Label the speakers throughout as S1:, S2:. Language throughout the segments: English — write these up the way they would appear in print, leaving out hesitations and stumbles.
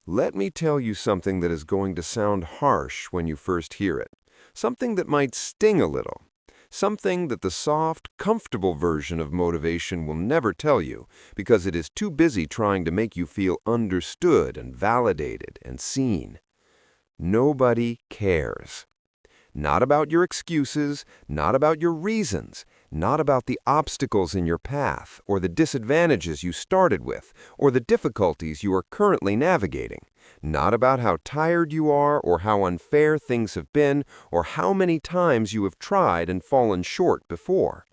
S1: Let me tell you something that is going to sound harsh when you first hear it. Something that might sting a little. Something that the soft, comfortable version of motivation will never tell you because it is too busy trying to make you feel understood and validated and seen. Nobody cares. Not about your excuses, not about your reasons, not about the obstacles in your path, or the disadvantages you started with, or the difficulties you are currently navigating. Not about how tired you are, or how unfair things have been, or how many times you have tried and fallen short before.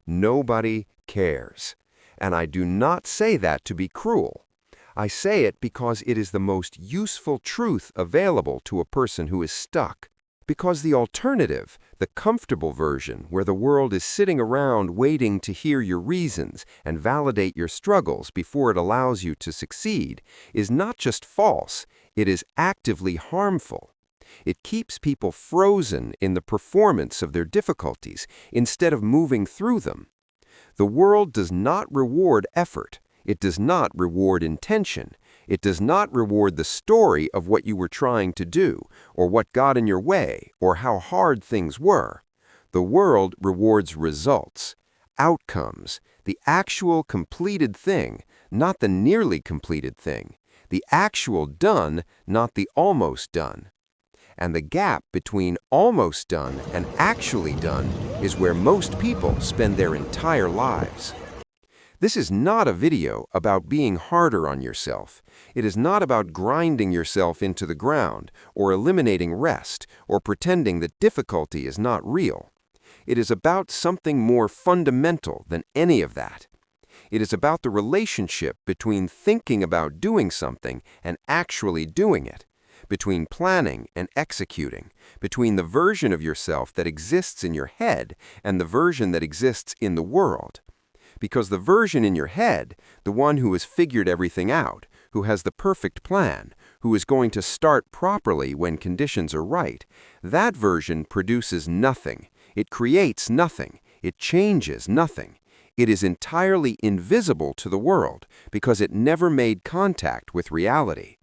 S1: Nobody cares. And I do not say that to be cruel. I say it because it is the most useful truth available to a person who is stuck. Because the alternative, the comfortable version, where the world is sitting around waiting to hear your reasons and validate your struggles before it allows you to succeed, is not just false, it is actively harmful. It keeps people frozen in the performance of their difficulties instead of moving through them. The world does not reward effort. It does not reward intention. It does not reward the story of what you were trying to do, or what got in your way, or how hard things were. The world rewards results, outcomes, the actual completed thing, not the nearly completed thing, the actual done, not the almost done. And the gap between almost done and actually done is where most people spend their entire lives. This is not a video about being harder on yourself. It is not about grinding yourself into the ground, or eliminating rest, or pretending that difficulty is not real. It is about something more fundamental than any of that. It is about the relationship between thinking about doing something and actually doing it, between planning and executing, between the version of yourself that exists in your head and the version that exists in the world. Because the version in your head, the one who has figured everything out, who has the perfect plan, who is going to start properly when conditions are right, that version produces nothing. It creates nothing. It changes nothing. It is entirely invisible to the world because it never made contact with reality.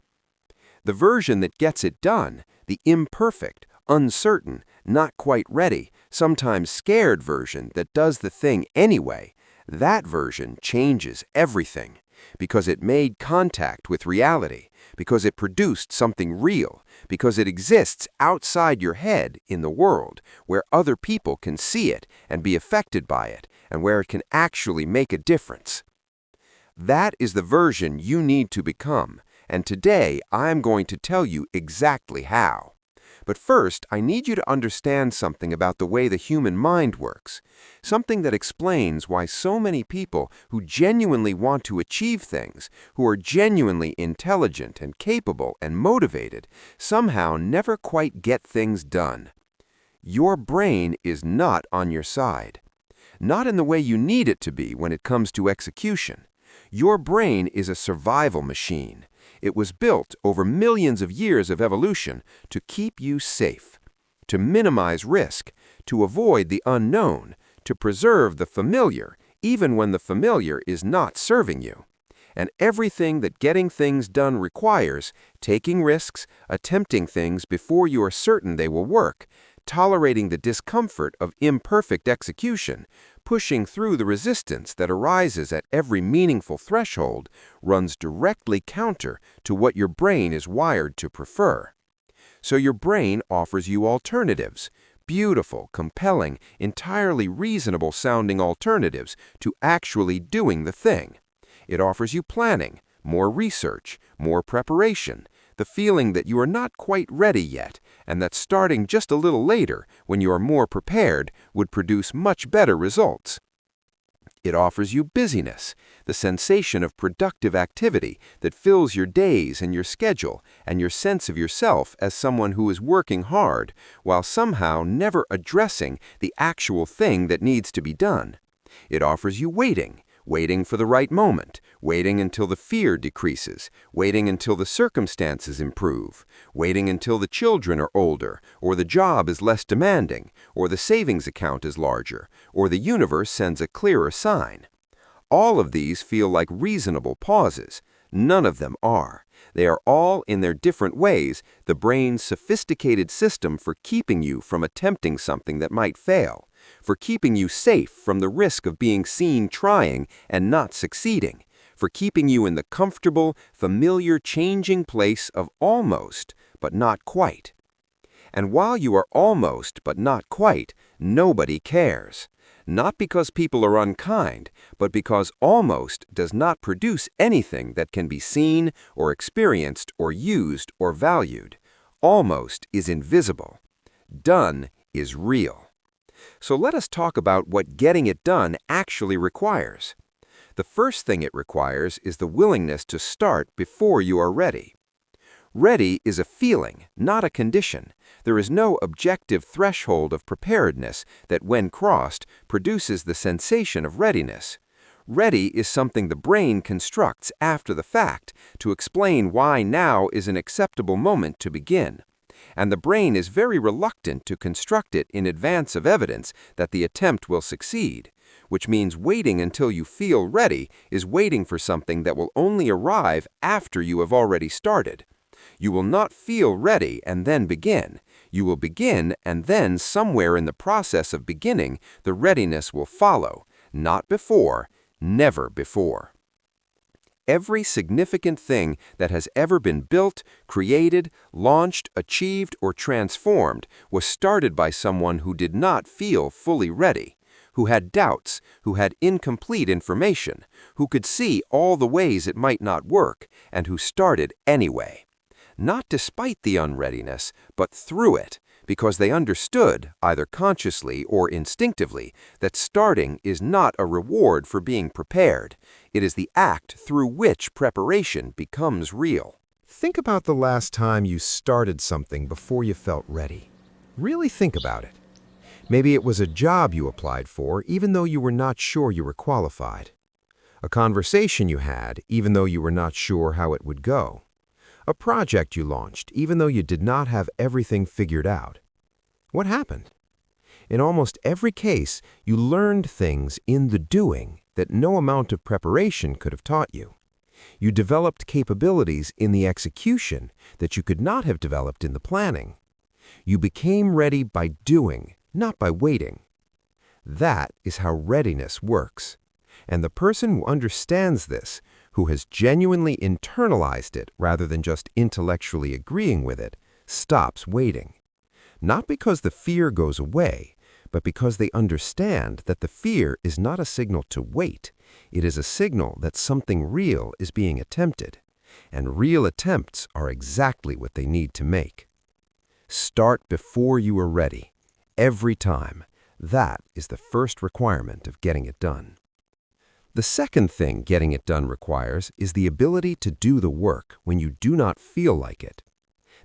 S1: The version that gets it done, the imperfect, uncertain, not quite ready, sometimes scared version that does the thing anyway, that version changes everything because it made contact with reality, because it produced something real, because it exists outside your head in the world where other people can see it and be affected by it and where it can actually make a difference. That is the version you need to become, and today I'm going to tell you exactly how. But first, I need you to understand something about the way the human mind works, something that explains why so many people who genuinely want to achieve things, who are genuinely intelligent and capable and motivated, somehow never quite get things done. Your brain is not on your side. Not in the way you need it to be when it comes to execution. Your brain is a survival machine. It was built over millions of years of evolution to keep you safe, to minimize risk, to avoid the unknown, to preserve the familiar, even when the familiar is not serving you. And everything that getting things done requires, taking risks, attempting things before you are certain they will work, tolerating the discomfort of imperfect execution, pushing through the resistance that arises at every meaningful threshold, runs directly counter to what your brain is wired to prefer. So your brain offers you alternatives, beautiful, compelling, entirely reasonable-sounding alternatives to actually doing the thing. It offers you planning, more research, more preparation, the feeling that you are not quite ready yet, and that starting just a little later, when you are more prepared, would produce much better results. It offers you busyness, the sensation of productive activity that fills your days and your schedule, and your sense of yourself as someone who is working hard, while somehow never addressing the actual thing that needs to be done. It offers you waiting for the right moment, waiting until the fear decreases, waiting until the circumstances improve, waiting until the children are older, or the job is less demanding, or the savings account is larger, or the universe sends a clearer sign. All of these feel like reasonable pauses, None of them are. They are all, in their different ways, the brain's sophisticated system for keeping you from attempting something that might fail, for keeping you safe from the risk of being seen trying and not succeeding, for keeping you in the comfortable, familiar, changing place of almost, but not quite. And while you are almost, but not quite, nobody cares. Not because people are unkind, but because almost does not produce anything that can be seen or experienced or used or valued. Almost is invisible. Done is real. So let us talk about what getting it done actually requires. The first thing it requires is the willingness to start before you are ready. Ready is a feeling, not a condition. There is no objective threshold of preparedness that, when crossed, produces the sensation of readiness. Ready is something the brain constructs after the fact to explain why now is an acceptable moment to begin. And the brain is very reluctant to construct it in advance of evidence that the attempt will succeed, which means waiting until you feel ready is waiting for something that will only arrive after you have already started. You will not feel ready and then begin. You will begin, and then somewhere in the process of beginning, the readiness will follow. Not before, never before. Every significant thing that has ever been built, created, launched, achieved, or transformed was started by someone who did not feel fully ready, who had doubts, who had incomplete information, who could see all the ways it might not work, and who started anyway. Not despite the unreadiness, but through it, because they understood, either consciously or instinctively, that starting is not a reward for being prepared. It is the act through which preparation becomes real.
S2: Think about the last time you started something before you felt ready. Really think about it. Maybe it was a job you applied for even though you were not sure you were qualified. A conversation you had even though you were not sure how it would go. A project you launched, even though you did not have everything figured out. What happened? In almost every case, you learned things in the doing that no amount of preparation could have taught you. You developed capabilities in the execution that you could not have developed in the planning. You became ready by doing, not by waiting. That is how readiness works. And the person who understands this, who has genuinely internalized it rather than just intellectually agreeing with it, stops waiting. Not because the fear goes away, but because they understand that the fear is not a signal to wait. It is a signal that something real is being attempted, and real attempts are exactly what they need to make. Start before you are ready, every time. That is the first requirement of getting it done. The second thing getting it done requires is the ability to do the work when you do not feel like it.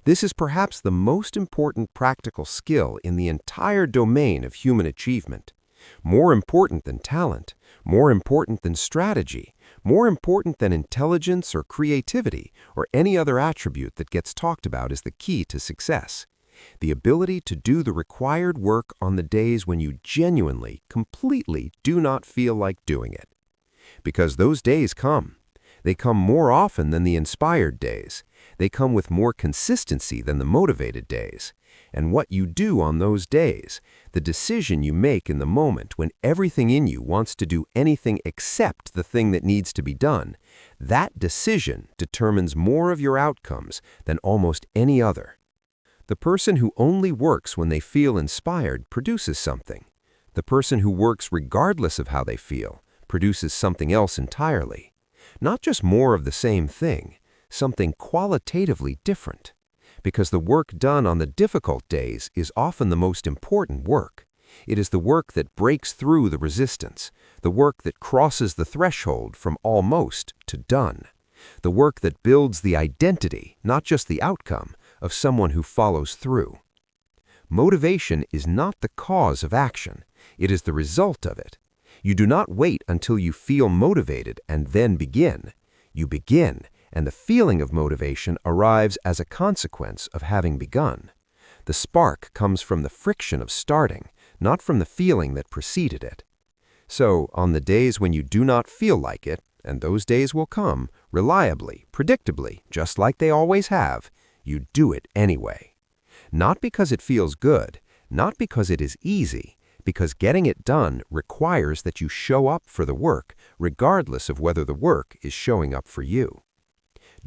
S2: This is perhaps the most important practical skill in the entire domain of human achievement. More important than talent, more important than strategy, more important than intelligence or creativity or any other attribute that gets talked about as the key to success. The ability to do the required work on the days when you genuinely, completely do not feel like doing it. Because those days come. They come more often than the inspired days. They come with more consistency than the motivated days. And what you do on those days, the decision you make in the moment when everything in you wants to do anything except the thing that needs to be done, that decision determines more of your outcomes than almost any other. The person who only works when they feel inspired produces something. The person who works regardless of how they feel produces something else entirely. Not just more of the same thing, something qualitatively different. Because the work done on the difficult days is often the most important work. It is the work that breaks through the resistance, the work that crosses the threshold from almost to done, the work that builds the identity, not just the outcome, of someone who follows through. Motivation is not the cause of action, it is the result of it. You do not wait until you feel motivated and then begin. You begin, and the feeling of motivation arrives as a consequence of having begun. The spark comes from the friction of starting, not from the feeling that preceded it. So, on the days when you do not feel like it, and those days will come, reliably, predictably, just like they always have, you do it anyway. Not because it feels good, not because it is easy, because getting it done requires that you show up for the work, regardless of whether the work is showing up for you.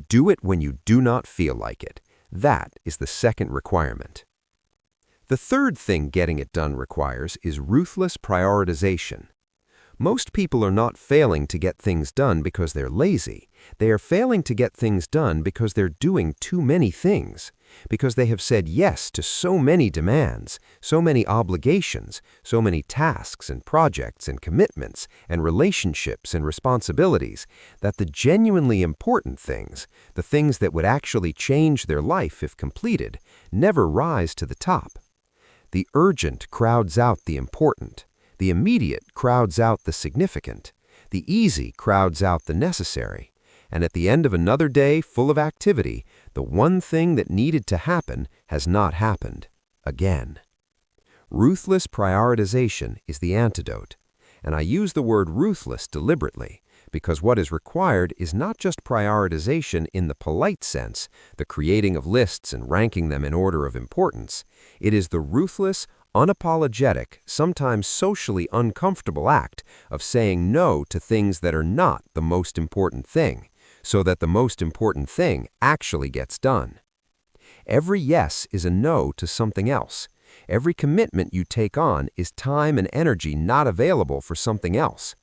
S2: Do it when you do not feel like it. That is the second requirement. The third thing getting it done requires is ruthless prioritization. Most people are not failing to get things done because they're lazy. They are failing to get things done because they're doing too many things, because they have said yes to so many demands, so many obligations, so many tasks and projects and commitments and relationships and responsibilities, that the genuinely important things, the things that would actually change their life if completed, never rise to the top. The urgent crowds out the important. The immediate crowds out the significant. The easy crowds out the necessary. And at the end of another day full of activity, the one thing that needed to happen has not happened. Again. Ruthless prioritization is the antidote. And I use the word ruthless deliberately, because what is required is not just prioritization in the polite sense, the creating of lists and ranking them in order of importance. It is the ruthless, unapologetic, sometimes socially uncomfortable act of saying no to things that are not the most important thing, so that the most important thing actually gets done. Every yes is a no to something else. Every commitment you take on is time and energy not available for something else.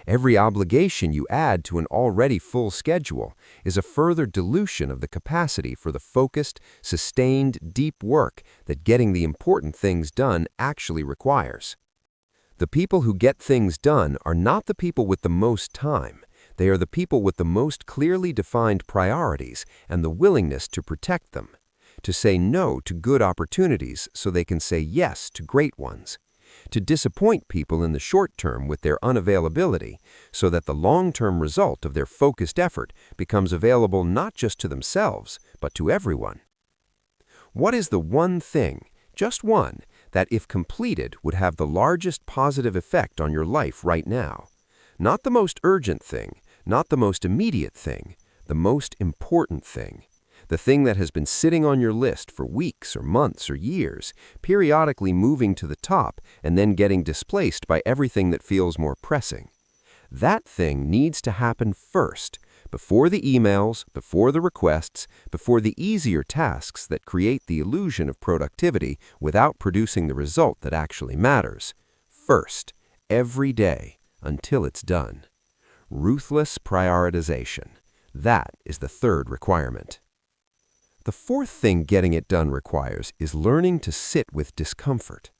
S2: Every obligation you add to an already full schedule is a further dilution of the capacity for the focused, sustained, deep work that getting the important things done actually requires. The people who get things done are not the people with the most time. They are the people with the most clearly defined priorities and the willingness to protect them, to say no to good opportunities so they can say yes to great ones, to disappoint people in the short term with their unavailability so that the long-term result of their focused effort becomes available not just to themselves, but to everyone. What is the one thing, just one, that if completed would have the largest positive effect on your life right now? Not the most urgent thing, not the most immediate thing, the most important thing. The thing that has been sitting on your list for weeks or months or years, periodically moving to the top and then getting displaced by everything that feels more pressing. That thing needs to happen first, before the emails, before the requests, before the easier tasks that create the illusion of productivity without producing the result that actually matters. First, every day, until it's done. Ruthless prioritization. That is the third requirement. The fourth thing getting it done requires is learning to sit with discomfort.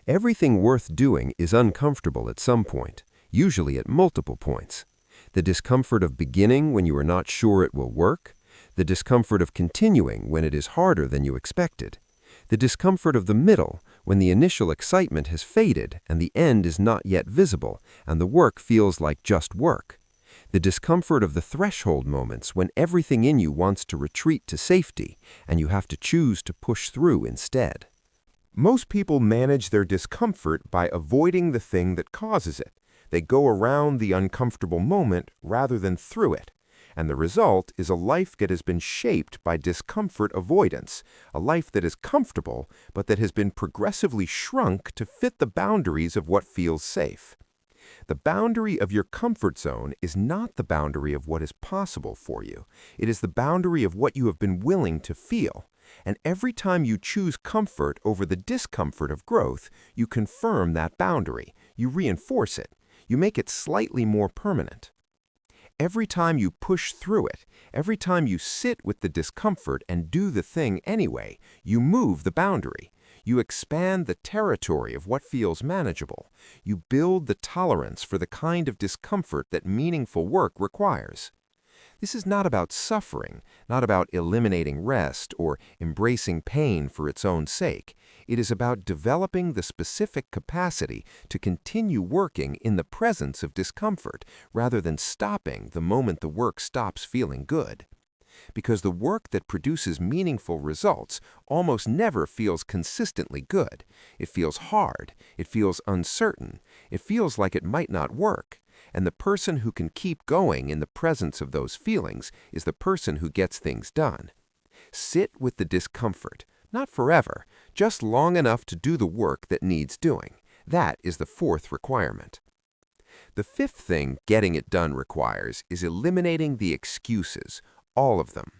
S2: Everything worth doing is uncomfortable at some point, usually at multiple points. The discomfort of beginning when you are not sure it will work, the discomfort of continuing when it is harder than you expected, the discomfort of the middle when the initial excitement has faded and the end is not yet visible and the work feels like just work. The discomfort of the threshold moments when everything in you wants to retreat to safety and you have to choose to push through instead. Most people manage their discomfort by avoiding the thing that causes it. They go around the uncomfortable moment rather than through it. And the result is a life that has been shaped by discomfort avoidance, a life that is comfortable but that has been progressively shrunk to fit the boundaries of what feels safe. The boundary of your comfort zone is not the boundary of what is possible for you. It is the boundary of what you have been willing to feel. And every time you choose comfort over the discomfort of growth, you confirm that boundary. You reinforce it. You make it slightly more permanent. Every time you push through it, every time you sit with the discomfort and do the thing anyway, you move the boundary. You expand the territory of what feels manageable. You build the tolerance for the kind of discomfort that meaningful work requires. This is not about suffering, not about eliminating rest or embracing pain for its own sake. It is about developing the specific capacity to continue working in the presence of discomfort rather than stopping the moment the work stops feeling good. Because the work that produces meaningful results almost never feels consistently good. It feels hard. It feels uncertain. It feels like it might not work.
S1: And the person who can keep going in the presence of those feelings is the person who gets things done. Sit with the discomfort, not forever, just long enough to do the work that needs doing. That is the fourth requirement. The fifth thing getting it done requires is eliminating the excuses, all of them.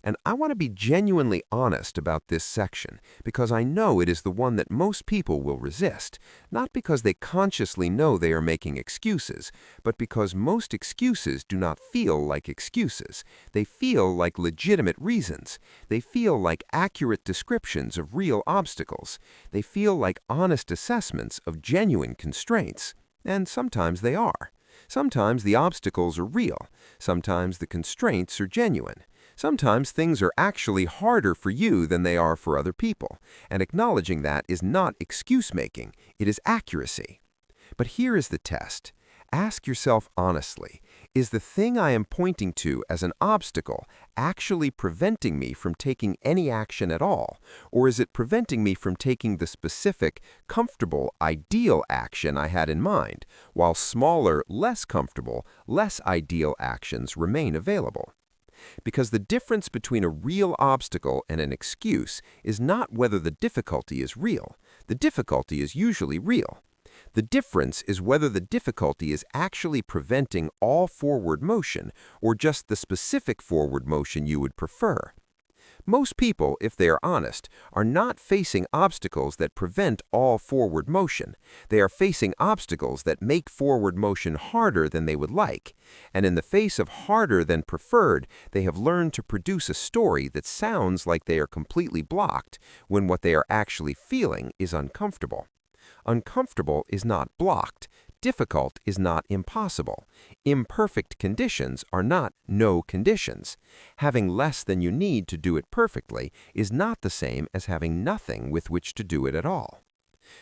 S1: And I want to be genuinely honest about this section because I know it is the one that most people will resist, not because they consciously know they are making excuses, but because most excuses do not feel like excuses. They feel like legitimate reasons. They feel like accurate descriptions of real obstacles. They feel like honest assessments of genuine constraints. And sometimes they are. Sometimes the obstacles are real. Sometimes the constraints are genuine. Sometimes things are actually harder for you than they are for other people, and acknowledging that is not excuse-making, it is accuracy. But here is the test. Ask yourself honestly, is the thing I am pointing to as an obstacle actually preventing me from taking any action at all, or is it preventing me from taking the specific, comfortable, ideal action I had in mind, while smaller, less comfortable, less ideal actions remain available? Because the difference between a real obstacle and an excuse is not whether the difficulty is real. The difficulty is usually real. The difference is whether the difficulty is actually preventing all forward motion or just the specific forward motion you would prefer. Most people, if they are honest, are not facing obstacles that prevent all forward motion. They are facing obstacles that make forward motion harder than they would like. And in the face of harder than preferred, they have learned to produce a story that sounds like they are completely blocked, when what they are actually feeling is uncomfortable. Uncomfortable is not blocked. Difficult is not impossible. Imperfect conditions are not no conditions. Having less than you need to do it perfectly is not the same as having nothing with which to do it at all.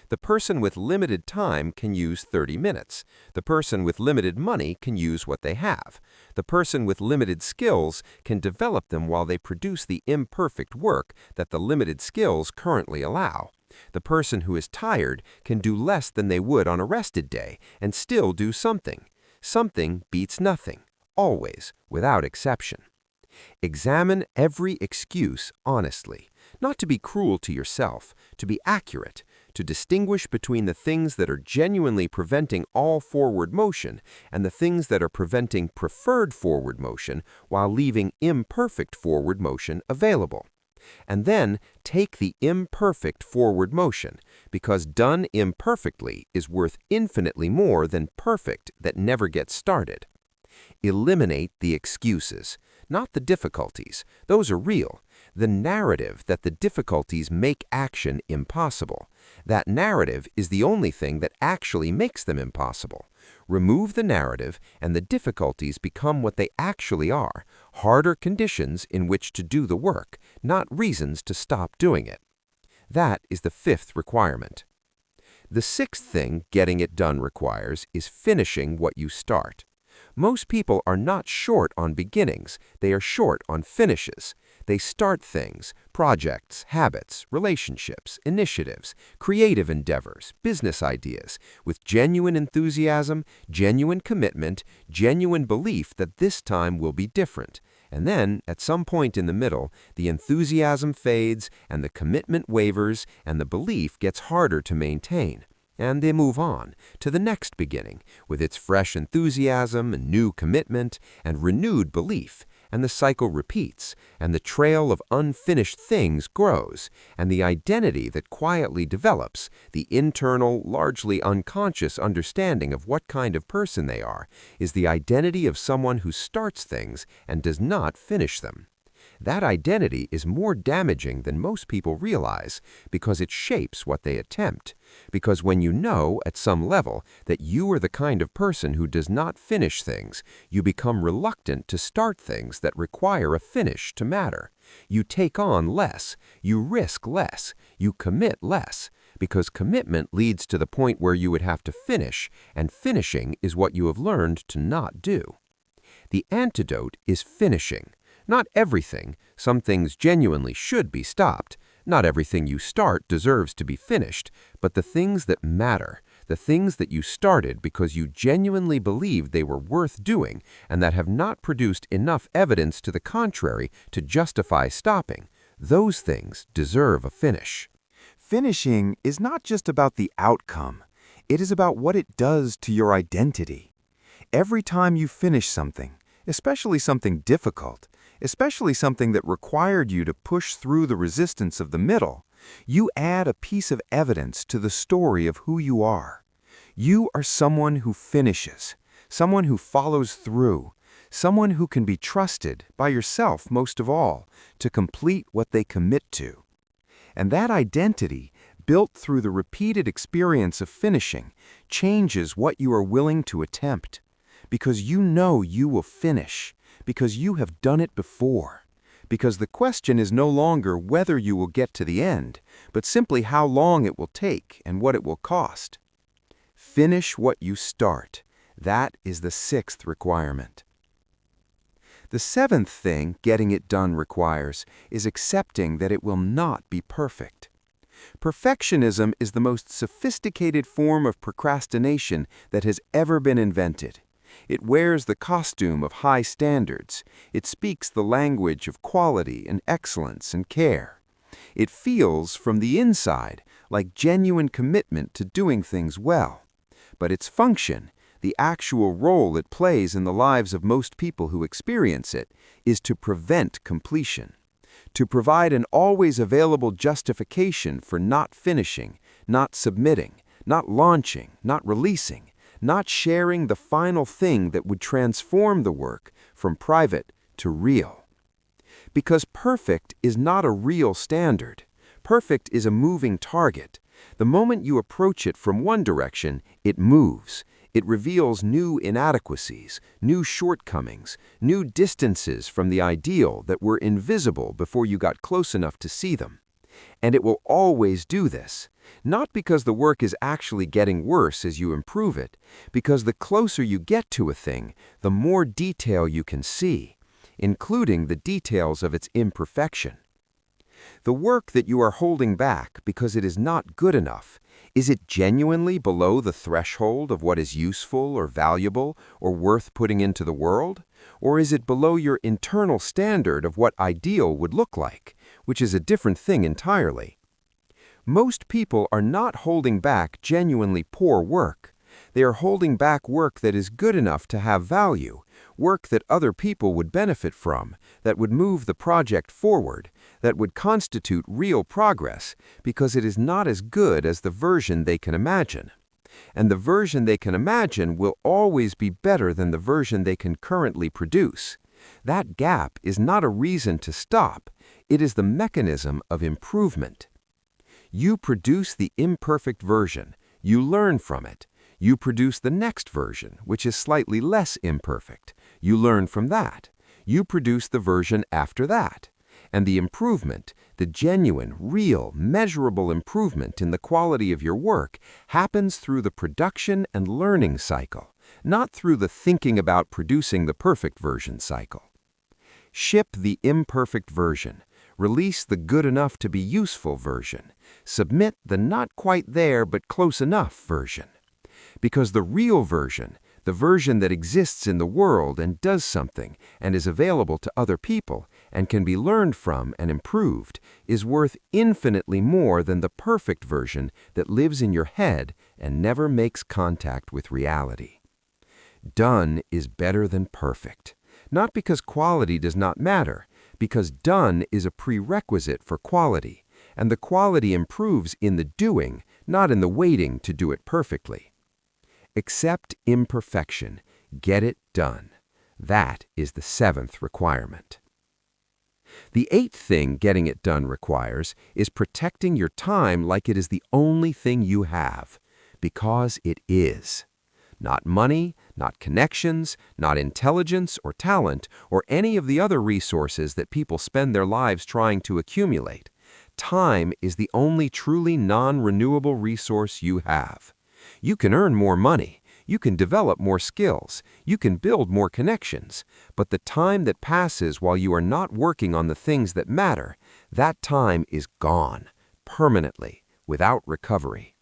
S1: The person with limited time can use 30 minutes. The person with limited money can use what they have. The person with limited skills can develop them while they produce the imperfect work that the limited skills currently allow. The person who is tired can do less than they would on a rested day and still do something. Something beats nothing, always, without exception. Examine every excuse honestly, not to be cruel to yourself, to be accurate, to distinguish between the things that are genuinely preventing all forward motion and the things that are preventing preferred forward motion while leaving imperfect forward motion available. And then take the imperfect forward motion, because done imperfectly is worth infinitely more than perfect that never gets started. Eliminate the excuses, not the difficulties. Those are real. The narrative that the difficulties make action impossible. That narrative is the only thing that actually makes them impossible. Remove the narrative and the difficulties become what they actually are, harder conditions in which to do the work, not reasons to stop doing it. That is the fifth requirement. The sixth thing getting it done requires is finishing what you start. Most people are not short on beginnings, they are short on finishes. They start things, projects, habits, relationships, initiatives, creative endeavors, business ideas, with genuine enthusiasm, genuine commitment, genuine belief that this time will be different. And then, at some point in the middle, the enthusiasm fades and the commitment wavers and the belief gets harder to maintain. And they move on to the next beginning with its fresh enthusiasm and new commitment and renewed belief, and the cycle repeats, and the trail of unfinished things grows, and the identity that quietly develops, the internal, largely unconscious understanding of what kind of person they are, is the identity of someone who starts things and does not finish them. That identity is more damaging than most people realize because it shapes what they attempt. Because when you know, at some level, that you are the kind of person who does not finish things, you become reluctant to start things that require a finish to matter. You take on less, you risk less, you commit less, because commitment leads to the point where you would have to finish, and finishing is what you have learned to not do. The antidote is finishing. Not everything. Some things genuinely should be stopped. Not everything you start deserves to be finished, but the things that matter,
S2: the things that you started because you genuinely believed they were worth doing and that have not produced enough evidence to the contrary to justify stopping, those things deserve a finish.
S3: Finishing is not just about the outcome. It is about what it does to your identity. Every time you finish something, especially something difficult, especially something that required you to push through the resistance of the middle, you add a piece of evidence to the story of who you are. You are someone who finishes, someone who follows through, someone who can be trusted, by yourself most of all, to complete what they commit to. And that identity, built through the repeated experience of finishing, changes what you are willing to attempt. Because you know you will finish, because you have done it before. Because the question is no longer whether you will get to the end, but simply how long it will take and what it will cost. Finish what you start. That is the sixth requirement. The seventh thing getting it done requires is accepting that it will not be perfect. Perfectionism is the most sophisticated form of procrastination that has ever been invented. It wears the costume of high standards. It speaks the language of quality and excellence and care. It feels, from the inside, like genuine commitment to doing things well. But its function, the actual role it plays in the lives of most people who experience it, is to prevent completion. To provide an always available justification for not finishing, not submitting, not launching, not releasing, not sharing the final thing that would transform the work from private to real. Because perfect is not a real standard. Perfect is a moving target. The moment you approach it from one direction, it moves. It reveals new inadequacies, new shortcomings, new distances from the ideal that were invisible before you got close enough to see them. And it will always do this, not because the work is actually getting worse as you improve it, because the closer you get to a thing, the more detail you can see, including the details of its imperfection. The work that you are holding back because it is not good enough, is it genuinely below the threshold of what is useful or valuable or worth putting into the world? Or is it below your internal standard of what ideal would look like, which is a different thing entirely? Most people are not holding back genuinely poor work. They are holding back work that is good enough to have value, work that other people would benefit from, that would move the project forward, that would constitute real progress, because it is not as good as the version they can imagine. And the version they can imagine will always be better than the version they can currently produce. That gap is not a reason to stop. It is the mechanism of improvement. You produce the imperfect version. You learn from it. You produce the next version, which is slightly less imperfect. You learn from that. You produce the version after that. And the improvement, the genuine, real, measurable improvement in the quality of your work happens through the production and learning cycle, not through the thinking about producing the perfect version cycle. Ship the imperfect version. Release the good enough to be useful version. Submit the not quite there but close enough version. Because the real version, the version that exists in the world and does something and is available to other people and can be learned from and improved, is worth infinitely more than the perfect version that lives in your head and never makes contact with reality. Done is better than perfect, not because quality does not matter, because done is a prerequisite for quality, and the quality improves in the doing, not in the waiting to do it perfectly. Accept imperfection. Get it done. That is the seventh requirement. The eighth thing getting it done requires is protecting your time like it is the only thing you have, because it is. Not money, not connections, not intelligence or talent, or any of the other resources that people spend their lives trying to accumulate. Time is the only truly non-renewable resource you have. You can earn more money, you can develop more skills, you can build more connections, but the time that passes while you are not working on the things that matter, that time is gone, permanently, without recovery.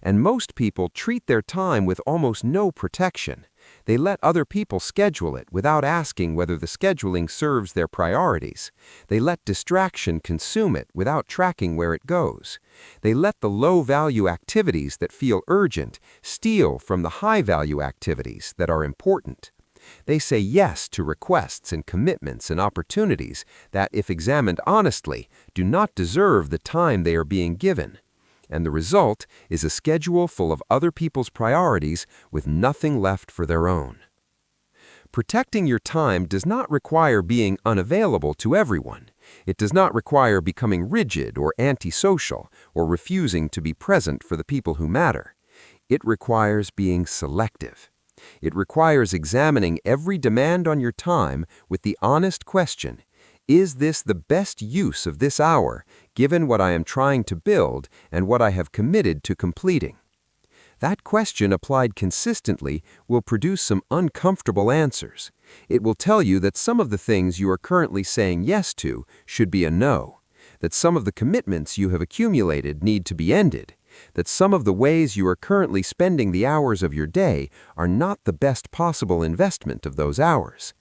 S2: And most people treat their time with almost no protection. They let other people schedule it without asking whether the scheduling serves their priorities. They let distraction consume it without tracking where it goes. They let the low-value activities that feel urgent steal from the high-value activities that are important. They say yes to requests and commitments and opportunities that, if examined honestly, do not deserve the time they are being given. And the result is a schedule full of other people's priorities with nothing left for their own. Protecting your time does not require being unavailable to everyone. It does not require becoming rigid or antisocial or refusing to be present for the people who matter. It requires being selective. It requires examining every demand on your time with the honest question, is this the best use of this hour, given what I am trying to build and what I have committed to completing? That question applied consistently will produce some uncomfortable answers. It will tell you that some of the things you are currently saying yes to should be a no, that some of the commitments you have accumulated need to be ended, that some of the ways you are currently spending the hours of your day are not the best possible investment of those hours.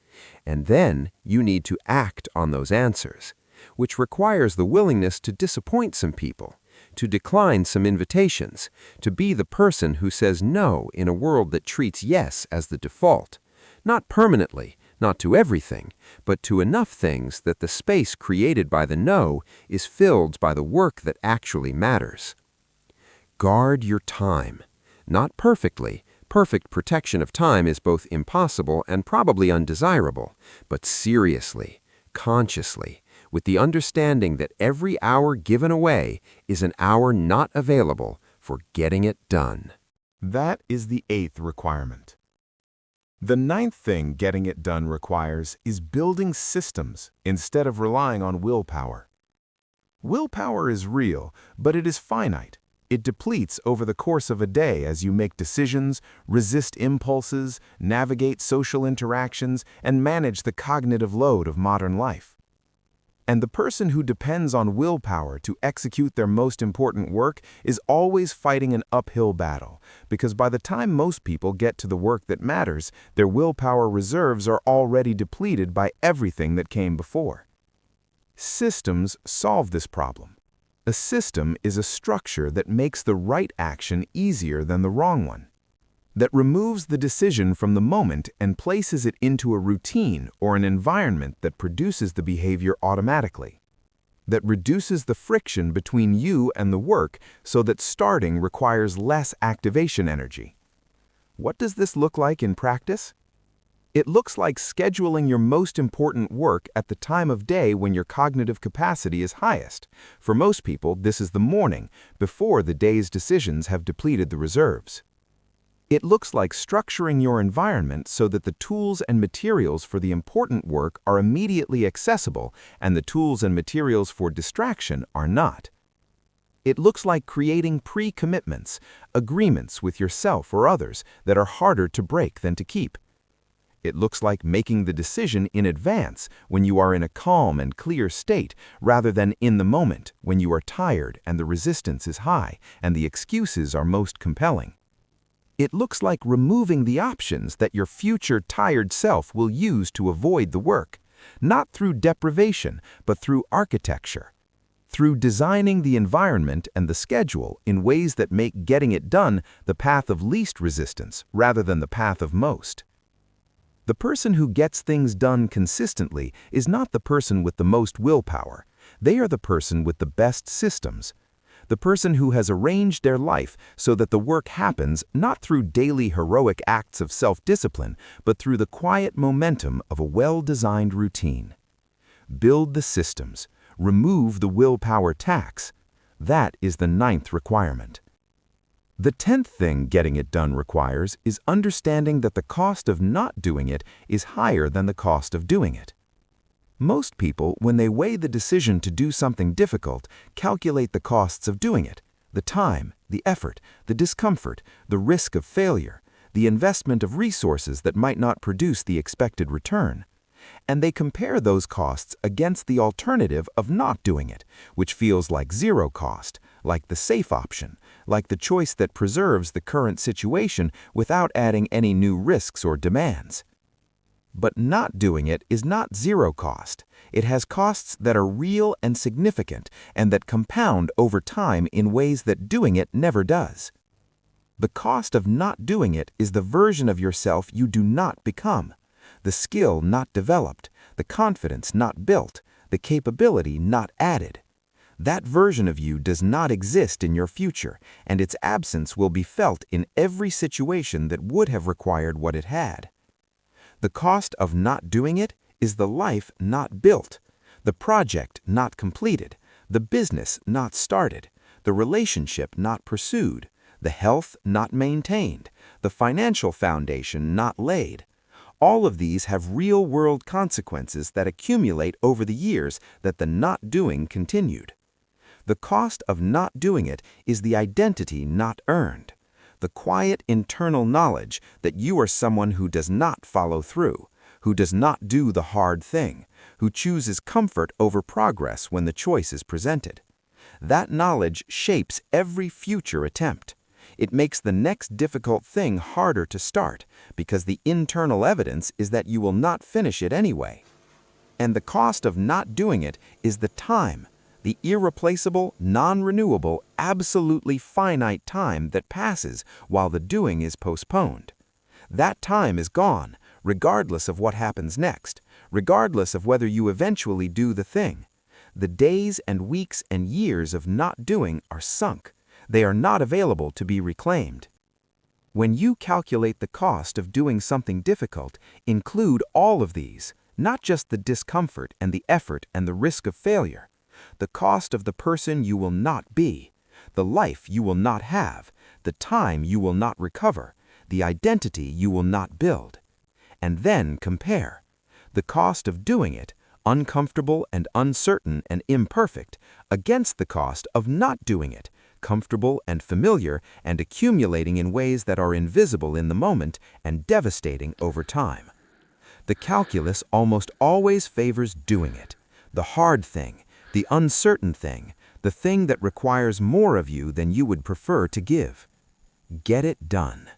S2: And then you need to act on those answers, which requires the willingness to disappoint some people, to decline some invitations, to be the person who says no in a world that treats yes as the default. Not permanently, not to everything, but to enough things that the space created by the no is filled by the work that actually matters. Guard your time. Not perfectly. Perfect protection of time is both impossible and probably undesirable, but seriously, consciously, with the understanding that every hour given away is an hour not available for getting it done.
S3: That is the 8th requirement. The 9th thing getting it done requires is building systems instead of relying on willpower. Willpower is real, but it is finite. It depletes over the course of a day as you make decisions, resist impulses, navigate social interactions, and manage the cognitive load of modern life. And the person who depends on willpower to execute their most important work is always fighting an uphill battle, because by the time most people get to the work that matters, their willpower reserves are already depleted by everything that came before. Systems solve this problem. A system is a structure that makes the right action easier than the wrong one, that removes the decision from the moment and places it into a routine or an environment that produces the behavior automatically, that reduces the friction between you and the work so that starting requires less activation energy. What does this look like in practice? It looks like scheduling your most important work at the time of day when your cognitive capacity is highest. For most people, this is the morning, before the day's decisions have depleted the reserves. It looks like structuring your environment so that the tools and materials for the important work are immediately accessible and the tools and materials for distraction are not. It looks like creating pre-commitments, agreements with yourself or others that are harder to break than to keep. It looks like making the decision in advance when you are in a calm and clear state rather than in the moment when you are tired and the resistance is high and the excuses are most compelling. It looks like removing the options that your future tired self will use to avoid the work, not through deprivation, but through architecture, through designing the environment and the schedule in ways that make getting it done the path of least resistance rather than the path of most. The person who gets things done consistently is not the person with the most willpower. They are the person with the best systems. The person who has arranged their life so that the work happens not through daily heroic acts of self-discipline, but through the quiet momentum of a well-designed routine. Build the systems. Remove the willpower tax. That is the 9th requirement. The 10th thing getting it done requires is understanding that the cost of not doing it is higher than the cost of doing it. Most people, when they weigh the decision to do something difficult, calculate the costs of doing it, the time, the effort, the discomfort, the risk of failure, the investment of resources that might not produce the expected return. And they compare those costs against the alternative of not doing it, which feels like zero cost, like the safe option, like the choice that preserves the current situation without adding any new risks or demands. But not doing it is not zero cost. It has costs that are real and significant and that compound over time in ways that doing it never does. The cost of not doing it is the version of yourself you do not become, the skill not developed, the confidence not built, the capability not added. That version of you does not exist in your future, and its absence will be felt in every situation that would have required what it had. The cost of not doing it is the life not built, the project not completed, the business not started, the relationship not pursued, the health not maintained, the financial foundation not laid. All of these have real-world consequences that accumulate over the years that the not doing continued. The cost of not doing it is the identity not earned, the quiet internal knowledge that you are someone who does not follow through, who does not do the hard thing, who chooses comfort over progress when the choice is presented. That knowledge shapes every future attempt. It makes the next difficult thing harder to start because the internal evidence is that you will not finish it anyway. And the cost of not doing it is the time, the irreplaceable, non-renewable, absolutely finite time that passes while the doing is postponed. That time is gone, regardless of what happens next, regardless of whether you eventually do the thing. The days and weeks and years of not doing are sunk. They are not available to be reclaimed. When you calculate the cost of doing something difficult, include all of these, not just the discomfort and the effort and the risk of failure. The cost of the person you will not be, the life you will not have, the time you will not recover, the identity you will not build. And then compare. The cost of doing it, uncomfortable and uncertain and imperfect, against the cost of not doing it, comfortable and familiar and accumulating in ways that are invisible in the moment and devastating over time. The calculus almost always favors doing it, the hard thing, the uncertain thing, the thing that requires more of you than you would prefer to give. Get it done.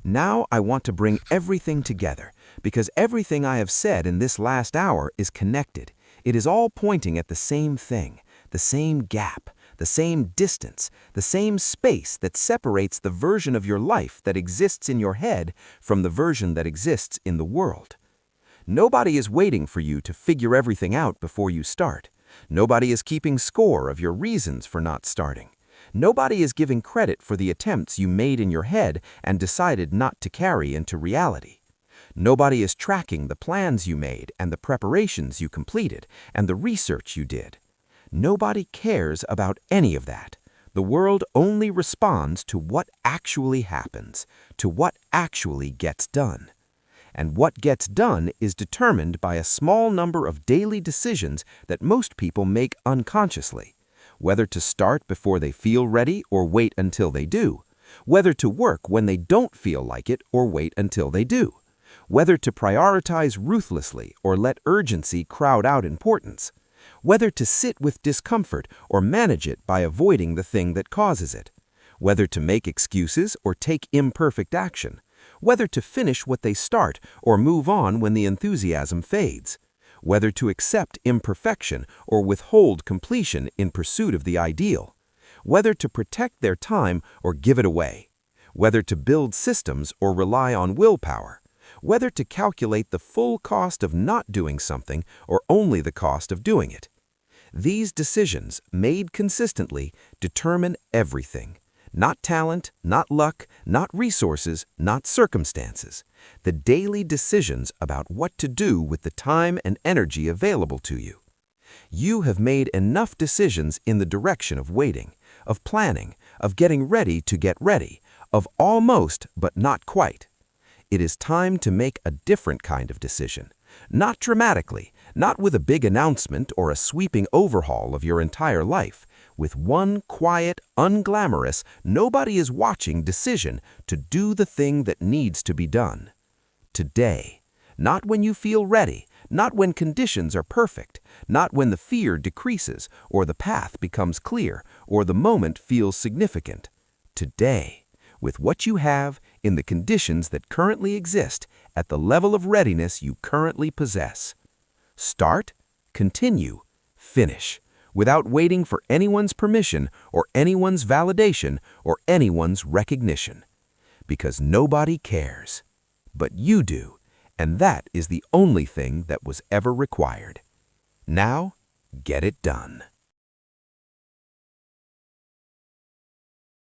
S3: Now I want to bring everything together, because everything I have said in this last hour is connected. It is all pointing at the same thing, the same gap, the same distance, the same space that separates the version of your life that exists in your head from the version that exists in the world. Nobody is waiting for you to figure everything out before you start. Nobody is keeping score of your reasons for not starting. Nobody is giving credit for the attempts you made in your head and decided not to carry into reality. Nobody is tracking the plans you made and the preparations you completed and the research you did. Nobody cares about any of that. The world only responds to what actually happens, to what actually gets done. And what gets done is determined by a small number of daily decisions that most people make unconsciously. Whether to start before they feel ready or wait until they do. Whether to work when they don't feel like it or wait until they do. Whether to prioritize ruthlessly or let urgency crowd out importance. Whether to sit with discomfort or manage it by avoiding the thing that causes it. Whether to make excuses or take imperfect action. Whether to finish what they start or move on when the enthusiasm fades. Whether to accept imperfection or withhold completion in pursuit of the ideal. Whether to protect their time or give it away. Whether to build systems or rely on willpower. Whether to calculate the full cost of not doing something or only the cost of doing it. These decisions, made consistently, determine everything. Not talent, not luck, not resources, not circumstances. The daily decisions about what to do with the time and energy available to you. You have made enough decisions in the direction of waiting, of planning, of getting ready to get ready, of almost but not quite. It is time to make a different kind of decision. Not dramatically, not with a big announcement or a sweeping overhaul of your entire life, with one quiet, unglamorous, nobody-is-watching decision to do the thing that needs to be done. Today. Not when you feel ready,
S2: Not when conditions are perfect, not when the fear decreases, or the path becomes clear, or the moment feels significant. Today, with what you have, in the conditions that currently exist, at the level of readiness you currently possess. Start, continue, finish, without waiting for anyone's permission or anyone's validation or anyone's recognition. Because nobody cares. But you do, and that is the only thing that was ever required. Now, get it done.